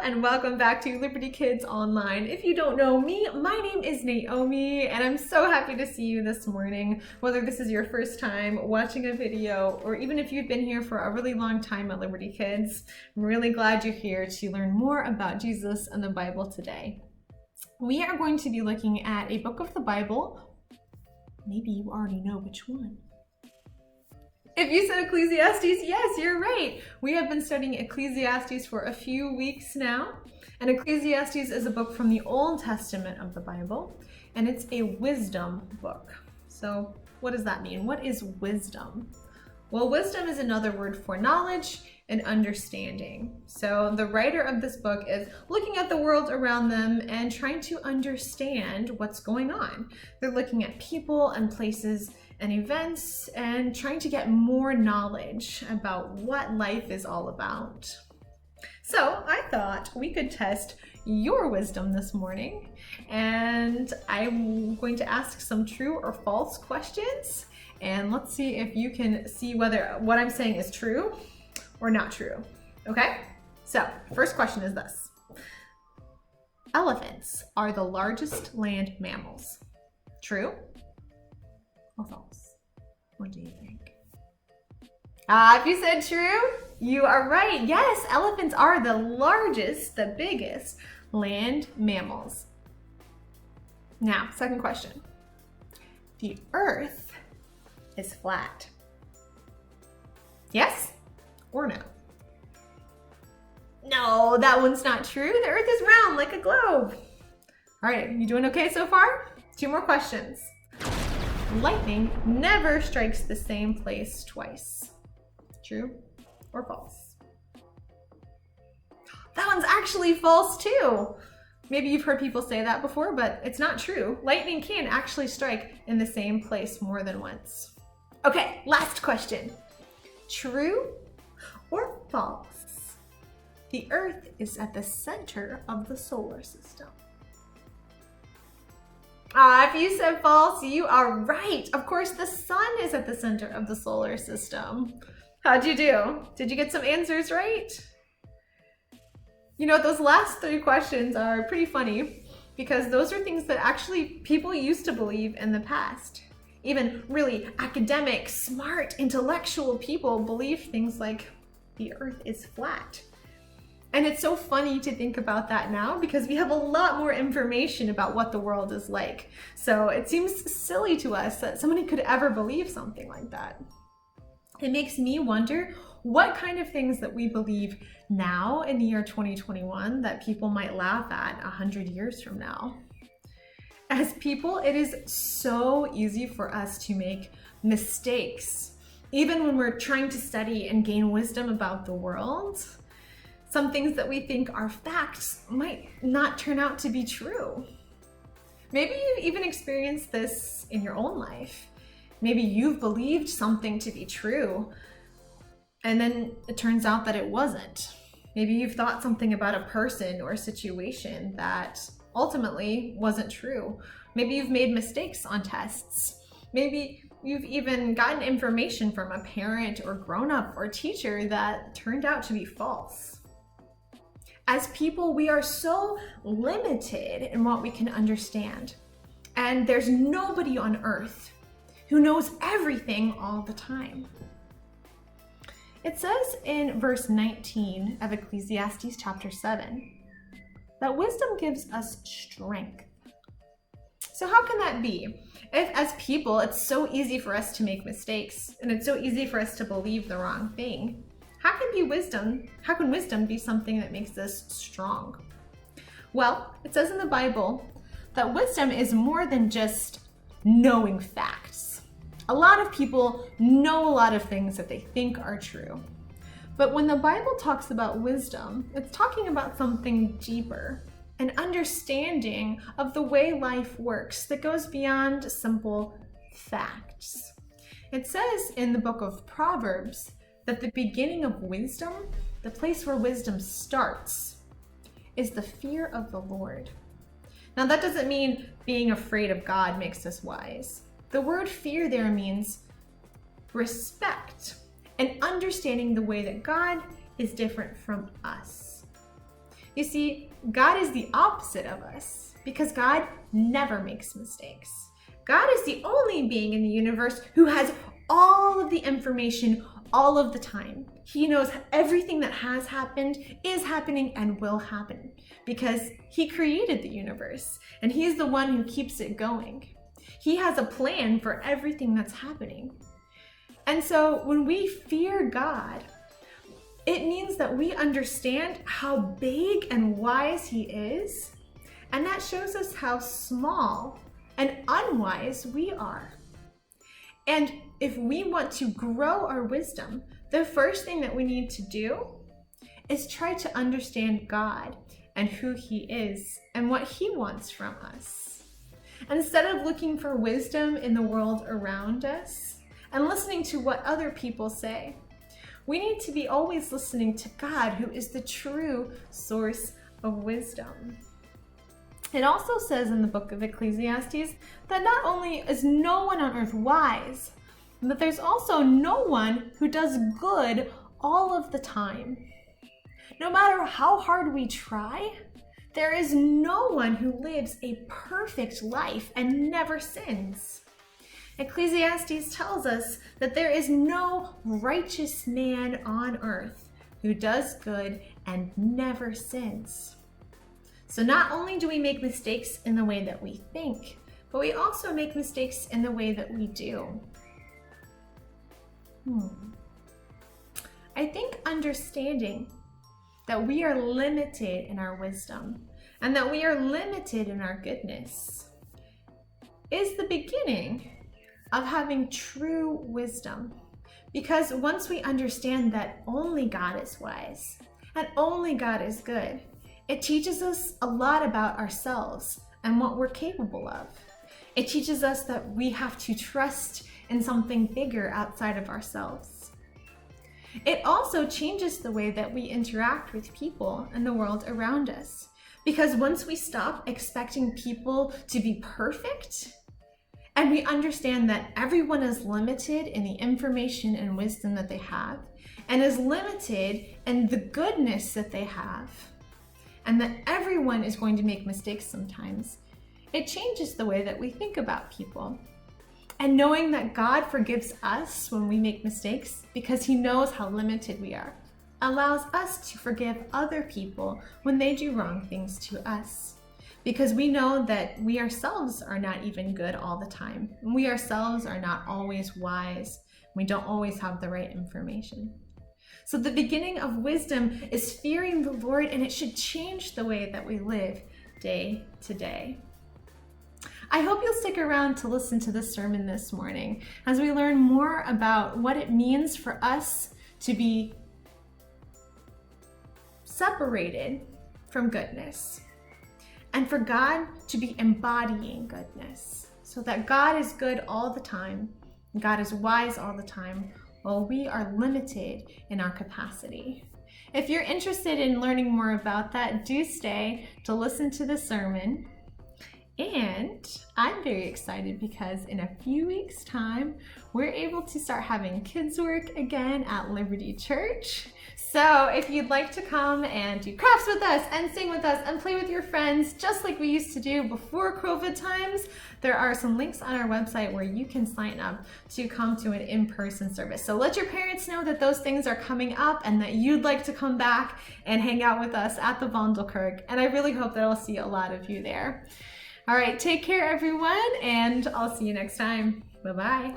and welcome back to Liberty Kids Online. If you don't know me, my name is Naomi and I'm so happy to see you this morning. Whether this is your first time watching a video or even if you've been here for a really long time at Liberty Kids, I'm really glad you're here to learn more about Jesus and the Bible today. We are going to be looking at a book of the Bible. Maybe you already know which one. If you said Ecclesiastes, yes, you're right. We have been studying Ecclesiastes for a few weeks now. And Ecclesiastes is a book from the Old Testament of the Bible, and it's a wisdom book. So what does that mean? What is wisdom? Well, wisdom is another word for knowledge and understanding. So the writer of this book is looking at the world around them and trying to understand what's going on. They're looking at people and places and events and trying to get more knowledge about what life is all about. So I thought we could test your wisdom this morning, and I'm going to ask some true or false questions, and let's see if you can see whether what I'm saying is true or not true. Okay? So, first question is this. Elephants are the largest land mammals. True or false? What do you think? If you said true, you are right. Yes, elephants are the largest, the biggest land mammals. Now, second question. The earth is flat. Yes or no? No, that one's not true. The earth is round like a globe. All right, you doing okay so far? Two more questions. Lightning never strikes the same place twice. True or false? That one's actually false too. Maybe you've heard people say that before, but it's not true. Lightning can actually strike in the same place more than once. Okay, last question. True or false? The Earth is at the center of the solar system. If you said false, you are right. Of course, the sun is at the center of the solar system. How'd you do? Did you get some answers right? You know, those last three questions are pretty funny because those are things that actually people used to believe in the past. Even really academic, smart, intellectual people believe things like the Earth is flat. And it's so funny to think about that now because we have a lot more information about what the world is like. So it seems silly to us that somebody could ever believe something like that. It makes me wonder what kind of things that we believe now in the year 2021 that people might laugh at 100 years from now. As people, it is so easy for us to make mistakes. Even when we're trying to study and gain wisdom about the world, some things that we think are facts might not turn out to be true. Maybe you've even experienced this in your own life. Maybe you've believed something to be true, and then it turns out that it wasn't. Maybe you've thought something about a person or a situation that ultimately wasn't true. Maybe you've made mistakes on tests. Maybe you've even gotten information from a parent or grown-up or teacher that turned out to be false. As people, we are so limited in what we can understand. And there's nobody on earth who knows everything all the time. It says in verse 19 of Ecclesiastes chapter 7 that wisdom gives us strength. So how can that be? If as people, it's so easy for us to make mistakes and it's so easy for us to believe the wrong thing, how can wisdom be something that makes us strong? Well, it says in the Bible that wisdom is more than just knowing facts. A lot of people know a lot of things that they think are true. But when the Bible talks about wisdom, it's talking about something deeper, an understanding of the way life works that goes beyond simple facts. It says in the book of Proverbs that the beginning of wisdom, the place where wisdom starts, is the fear of the Lord. Now that doesn't mean being afraid of God makes us wise. The word fear there means respect and understanding the way that God is different from us. You see, God is the opposite of us because God never makes mistakes. God is the only being in the universe who has all of the information all of the time. He knows everything that has happened, is happening, and will happen because he created the universe and he is the one who keeps it going. He has a plan for everything that's happening. And so when we fear God, it means that we understand how big and wise he is, and that shows us how small and unwise we are. And if we want to grow our wisdom, the first thing that we need to do is try to understand God and who he is and what he wants from us. And instead of looking for wisdom in the world around us and listening to what other people say, we need to be always listening to God, who is the true source of wisdom. It also says in the book of Ecclesiastes that not only is no one on earth wise, but there's also no one who does good all of the time. No matter how hard we try, there is no one who lives a perfect life and never sins. Ecclesiastes tells us that there is no righteous man on earth who does good and never sins. So not only do we make mistakes in the way that we think, but we also make mistakes in the way that we do. I think understanding that we are limited in our wisdom and that we are limited in our goodness is the beginning of having true wisdom. Because once we understand that only God is wise and only God is good, it teaches us a lot about ourselves and what we're capable of. It teaches us that we have to trust in something bigger outside of ourselves. It also changes the way that we interact with people and the world around us. Because once we stop expecting people to be perfect, and we understand that everyone is limited in the information and wisdom that they have, and is limited in the goodness that they have, and that everyone is going to make mistakes sometimes, it changes the way that we think about people. And knowing that God forgives us when we make mistakes because he knows how limited we are, allows us to forgive other people when they do wrong things to us. Because we know that we ourselves are not even good all the time. We ourselves are not always wise. We don't always have the right information. So the beginning of wisdom is fearing the Lord, and it should change the way that we live day to day. I hope you'll stick around to listen to this sermon this morning as we learn more about what it means for us to be separated from goodness and for God to be embodying goodness, so that God is good all the time, God is wise all the time, while we are limited in our capacity. If you're interested in learning more about that, do stay to listen to the sermon. And I'm very excited because in a few weeks' time, we're able to start having kids work again at Liberty Church. So if you'd like to come and do crafts with us and sing with us and play with your friends, just like we used to do before COVID times, there are some links on our website where you can sign up to come to an in-person service. So let your parents know that those things are coming up and that you'd like to come back and hang out with us at the Vondelkerk. And I really hope that I'll see a lot of you there. All right, take care everyone, and I'll see you next time. Bye-bye.